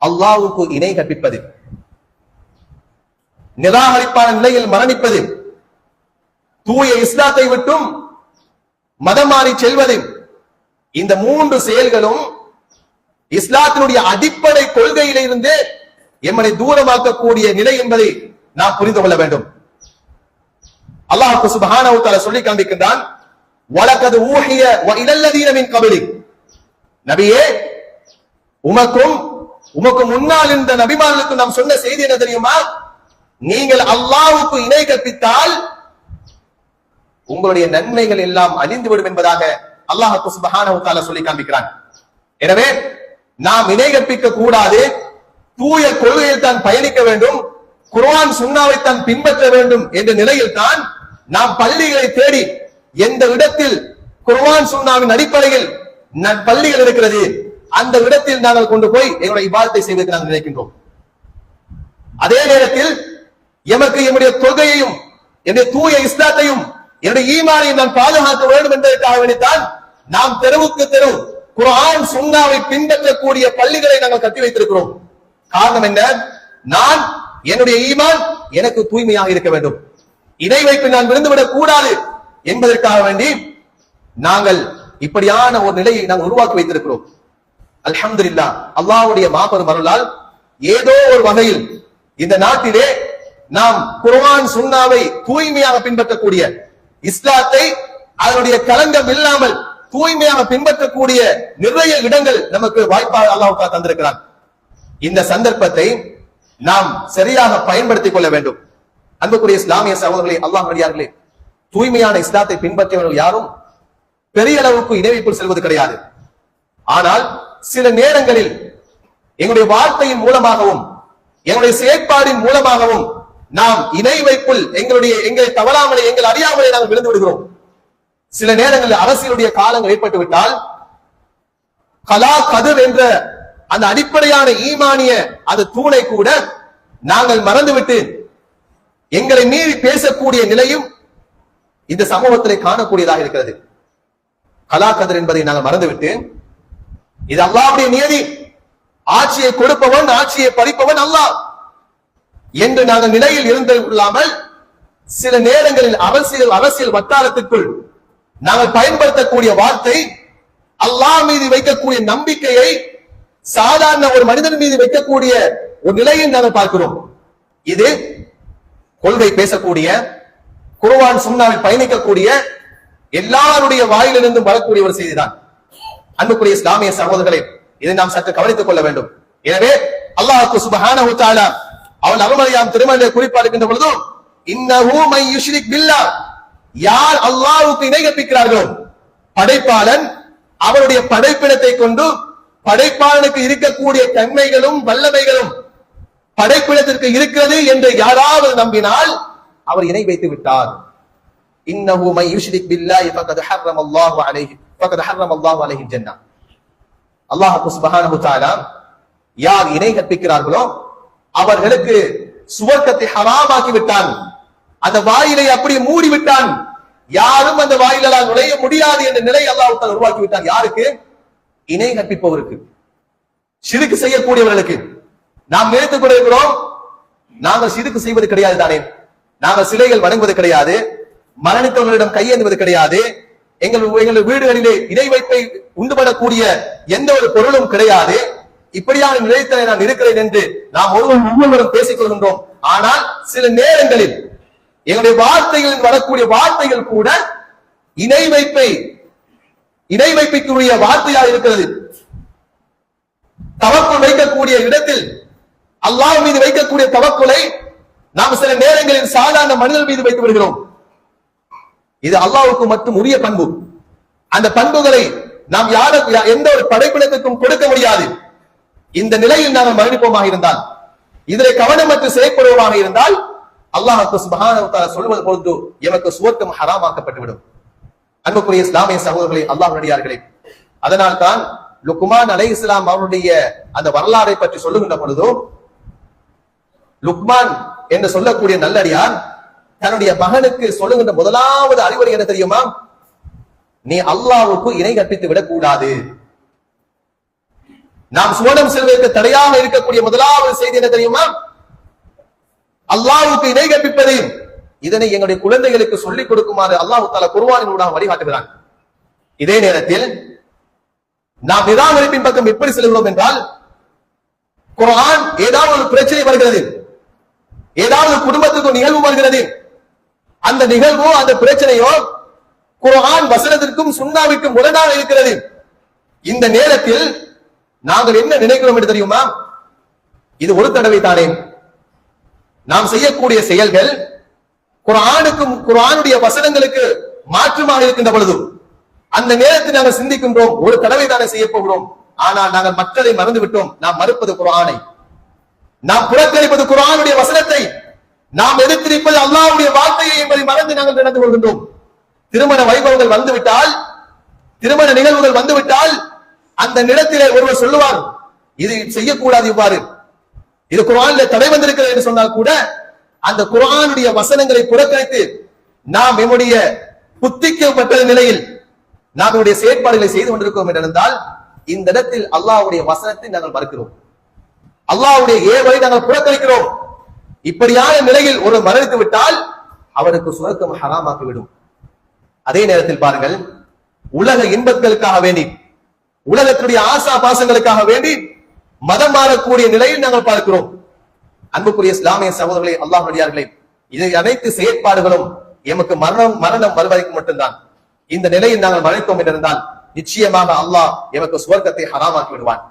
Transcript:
அல்லாஹ்வுக்கு இணை கற்பிப்பது, நிராகரிப்பான நிலையில் மரணிப்பது, தூய இஸ்லாத்தை விட்டும் மதம் மாறி செல்வது, இந்த மூன்று செயல்களும் இஸ்லாத்தினுடைய அடிப்படை கொள்கையிலிருந்து எம்மனை தூரமாக்கக்கூடிய நிலை என்பதை நாம் புரிந்து கொள்ள வேண்டும். அல்லாஹ் சுப்ஹானஹு வ தஆலா சொல்லி காண்பிக்கின்றான், வலகத் ஊஹிய வ இலல்லதீன மின் கப்லிக், நபியே உமக்கு முன்னால் இருந்த நபிமார்களுக்கு நாம் சொன்ன செய்தி என்ன தெரியுமா? நீங்கள் அல்லாஹ்வுக்கு இணை கற்பித்தால் உங்களுடைய நன்மைகள் எல்லாம் அழிந்துவிடும் என்பதாக அல்லாஹ் சுப்ஹானஹு வ தஆலா சொல்லி காண்பிக்கிறான். எனவே நாம் இணை கற்பிக்க கூடாது, தூய கொள்கையில் தான் பயணிக்க வேண்டும், குர்ஆன் சுன்னாவை தான் பின்பற்ற வேண்டும் என்ற நிலையில் தான் நாம் பள்ளிகளை தேடி எந்த இடத்தில் குர்ஆன் சுன்னாவின் அடிப்படையில் பள்ளிகள் இருக்கிறது அந்த இடத்தில் நாங்கள் கொண்டு போய் எங்களுடைய இபாதத்தை செய்வதற்கு நாங்கள் நினைக்கின்றோம். அதே நேரத்தில் எமக்கு என்னுடைய தொகையையும் என்னுடைய தூய இஸ்லாத்தையும் என்னுடைய ஈமானையும் நான் பாதுகாக்க வேண்டும் என்பதற்காக வேண்டித்தான் நாம் தெருவுக்கு தெரு குர்ஆன் சுன்னாவை பின்பற்றக்கூடிய பள்ளிகளை நாங்கள் கட்டி வைத்திருக்கிறோம். காரணம் என்ன? நான் என்னுடைய ஈமான் எனக்கு தூய்மையாக இருக்க வேண்டும், இணை வைப்பு நான் விழுந்துவிடக் கூடாது என்பதற்காக வேண்டி நாங்கள் இப்படியான ஒரு நிலையை நாங்கள் உருவாக்கி வைத்திருக்கிறோம். அல்ஹம்துலில்லாஹ், அல்லாஹ்வுடைய மாபெரும் அருளால் ஏதோ ஒரு வகையில் இந்த நாட்டிலே நாம் குர்ஆன் சுன்னாவை தூய்மையாக பின்பற்றக்கூடிய, இஸ்லாத்தை அதனுடைய களங்கம் இல்லாமல் தூய்மையாக பின்பற்றக்கூடிய நிறைய இடங்கள் நமக்கு வாய்ப்பாக அல்லாஹ் தந்திருக்கிறான். இந்த சந்தர்ப்பத்தை நாம் சரியாக பயன்படுத்திக் கொள்ள வேண்டும். அன்புக்குரிய இஸ்லாமிய சகோதரர்களே, அல்லாஹ் அடியார்களே, தூய்மையான இஸ்லாத்தை பின்பற்றியவர்கள் யாரும் பெரிய அளவுக்கு இணை வைப்பில் செல்வது கிடையாது. ஆனால் சில நேரங்களில் எங்களுடைய வார்த்தையின் மூலமாகவும் எங்களுடைய செயற்பாடின் மூலமாகவும் நாம் இணை வைப்பில் எங்களை தவறாமலே எங்கள் அறியாமலே நாங்கள் விழுந்து விடுகிறோம். சில நேரங்களில் அரசியலுடைய காலங்கள் ஏற்பட்டு விட்டால் கலா கதிர் என்ற அந்த அடிப்படையான ஈமானிய அந்த தூணை கூட நாங்கள் மறந்துவிட்டு எங்களை மீறி பேசக்கூடிய நிலையும் இந்த சமூகத்திலே காணக்கூடியதாக இருக்கிறது. கலா கதிர் என்பதை நாங்கள் மறந்துவிட்டு இது அல்லாஹ்வுடைய நியதி, ஆட்சியை கொடுப்பவன் ஆட்சியை பறிப்பவன் அல்லாஹ் என்று நாங்கள் நிலையில் இருந்து கொள்ளாமல் சில நேரங்களில் அரசியல் வட்டாரத்திற்குள் நாங்கள் பயன்படுத்தக்கூடிய வார்த்தை அல்லாஹ் மீது வைக்கக்கூடிய நம்பிக்கையை சாதாரண ஒரு மனிதன் மீது வைக்கக்கூடிய ஒரு நிலையை நாங்கள் பார்க்கிறோம். இது கொள்கை பேசக்கூடிய, குர்ஆன் சுன்னாவில் பயணிக்கக்கூடிய எல்லாருடைய வாயிலிருந்து வரக்கூடிய ஒரு செய்திதான். அன்புக்குரிய இஸ்லாமிய சகோதரர்களே, இதை நாம் சற்று கவனித்துக் கொள்ள வேண்டும். எனவே அல்லாஹ் சுப்ஹானஹு வ தஆலா அவன் அருமறையாம் திருமறையை குறிப்பாடுகின்ற பொழுது, இன்னஹு மை யுஷ்ரிக் பில்லாஹ், யார் அல்லாஹ்வுக்கு இணை கற்பிக்கிறார்களோ, படைப்பாளன் அவருடைய படைப்பிடத்தை கொண்டு படைப்பாளனுக்கு இருக்கக்கூடிய தன்மைகளும் வல்லமைகளும் படைப்பிடத்திற்கு இருக்கிறது என்று யாராவது நம்பினால் அவர் இணை வைத்து விட்டார். இன்னஹு மை யுஷ்ரிக் பில்லாஹ் ஃபகத் ஹர்ரமல்லாஹு அலைஹி ஜன்னah. அல்லாஹ் சுப்ஹானஹு வ தஆலா யார் இணை கற்பிக்கிறார்களோ அவர்களுக்கு சுவர்க்கத்தை ஹராமாக்கி விட்டான், அந்த வாயிலை அப்படியே மூடி விட்டான், யாரும் அந்த வாயிலால் நுழைய முடியாது என்ற நிலை அல்லாஹ் உருவாக்கி விட்டான். யாருக்கு? இணை கற்பிப்பவருக்கு, ஷிர்க் செய்யக்கூடியவர்களுக்கு. நாம் நினைத்துக் கொண்டிருக்கிறோம் நாங்கள் ஷிர்க் செய்வது கிடையாது தானே, நாங்கள் சிலைகள் வணங்குவது கிடையாது, மரணித்தவர்களிடம் கையேந்துவது கிடையாது, எங்கள் வீடுகளிலே இணை வைப்பை உண்டுபடக்கூடிய எந்த ஒரு பொருளும் கிடையாது, இப்படியான நிலையத்தில் நான் இருக்கிறேன் என்று நாம் ஒவ்வொருவரும் பேசிக் கொள்கின்றோம். ஆனால் சில நேரங்களில் எங்களுடைய வார்த்தைகளில் வரக்கூடிய வார்த்தைகள் கூட இணை வைப்புக்குரிய வார்த்தையாக இருக்கிறது. தவக்குள் வைக்கக்கூடிய இடத்தில் அல்லாஹ் மீது வைக்கக்கூடிய தவக்குலை நாம் சில நேரங்களில் சாதாரண மனிதர்கள் மீது வைத்து விடுகிறோம். இது அல்லாஹ்வுக்கு மட்டும் உரிய பண்பு. அந்த பண்புகளை நாம் எந்த ஒரு படைப்பிடத்திற்கும் கொடுக்க முடியாது. இந்த நிலையில் நாங்கள் மரணிப்போமாக இருந்தால், இதில் கவனமற்று செயற்படுவோமாக இருந்தால் அல்லாஹ் சுப்ஹானஹு வ தஆலா சொல்வது போன்று எமக்கு சுவர்க்கம் ஹராமாக்கப்பட்டுவிடும். அன்புக்குரிய இஸ்லாமிய சகோதரர்களே, அல்லாஹ்வுடைய அடியார்களே, அதனால் தான் லுக்மான் அலைஹிஸ்ஸலாம் அவருடைய அந்த வரலாறை பற்றி சொல்லுகின்ற பொழுது, லுக்மான் என்று சொல்லக்கூடிய நல்லடியார் தன்னுடைய மகனுக்கு சொல்லுகின்ற முதலாவது அறிவுரை என்ன தெரியுமா? நீ அல்லாஹ்வுக்கு இணை கற்பித்து விடக் கூடாது, நாம் சுவனம் செல்வதற்கு தடையாக இருக்கக்கூடிய முதலாவது செய்தி என்ன தெரியுமா? அல்லாஹ்வுக்கு இணை கற்பிப்பது. இதனை எங்களுடைய குழந்தைகளுக்கு சொல்லிக் கொடுக்குமாறு அல்லாஹ் தஆலா குர்ஆனின் ஊடாக வழிகாட்டுகிறான். இதே நேரத்தில் நாம் நிராகரிப்பின் பக்கம் எப்படி செல்கிறோம் என்றால், குர்ஆன் ஏதாவது ஒரு பிரச்சனை வருகிறது, ஏதாவது குடும்பத்துக்கு நிகழ்வு வருகிறது, அந்த நிகழ்வோ அந்த பிரச்சனையோ குர்ஆன் வசனத்திற்கும் சுன்னாவிற்கும் முரணாக இருக்கிறது. இந்த நேரத்தில் நாங்கள் என்ன நினைக்கிறோம் என்று தெரியுமா? இது ஒரு தடவை தானே, நாம் செய்யக்கூடிய செயல்கள் குர்ஆனுக்கும் குர்ஆனுடைய வசனங்களுக்கு மாற்றமாக இருக்கின்ற பொழுது அந்த நேரத்தில் நாங்கள் சிந்திக்கின்றோம், ஒரு தடவை தானே செய்ய போகிறோம். ஆனால் நாங்கள் மற்றதை மறந்து விட்டோம். நாம் மறுப்பது குர்ஆனை, நாம் புறக்கணிப்பது குர்ஆனுடைய வசனத்தை, நாம் எதிர்த்திருப்பது அல்லாஹ்வுடைய வார்த்தையை என்பதை மறந்து நாங்கள் நடந்து கொள்கின்றோம். திருமண வைபவங்கள் வந்துவிட்டால், திருமண நிகழ்வுகள் வந்துவிட்டால் அந்த நிலத்திலே ஒருவர் சொல்லுவார், இது செய்யக்கூடாது, இவ்வாறு இது குர்ஆனிலே தடை வந்திருக்கிறது என்று சொன்னால் கூட அந்த குர்ஆனுடைய வசனங்களை புறக்கணித்து நாம் நம்முடைய புத்திக்கப்பட்ட நிலையில் நாம் நம்முடைய செயற்பாடுகளை செய்து கொண்டிருக்கிறோம் என்றிருந்தால் இந்த இடத்தில் அல்லாஹ்வுடைய வசனத்தை நாங்கள் மறுக்கிறோம், அல்லாஹ்வுடைய ஏவலை நாங்கள் புறக்கணிக்கிறோம். இப்படியான நிலையில் ஒரு மரணித்து விட்டால் அவருக்கு சுவர்க்கம் ஹராமாக்கிவிடும். அதே நேரத்தில் பாருங்கள், உலக இன்பங்களுக்காக வேண்டி, உலகத்துடைய ஆசா பாசங்களுக்காக வேண்டி மதம் மாறக்கூடிய நிலையில் நாங்கள் பார்க்கிறோம். அன்புக்குரிய இஸ்லாமிய சகோதரர்களே, அல்லாஹ்வுடையார்களே, இது அனைத்து செயற்பாடுகளும் எமக்கு மரணம் வருவதற்கு மட்டும்தான். இந்த நிலையில் நாங்கள் மறைத்தோம் என்றிருந்தால் நிச்சயமாக அல்லாஹ் எமக்கு சுவர்க்கத்தை ஹராமாக்கி விடுவான்.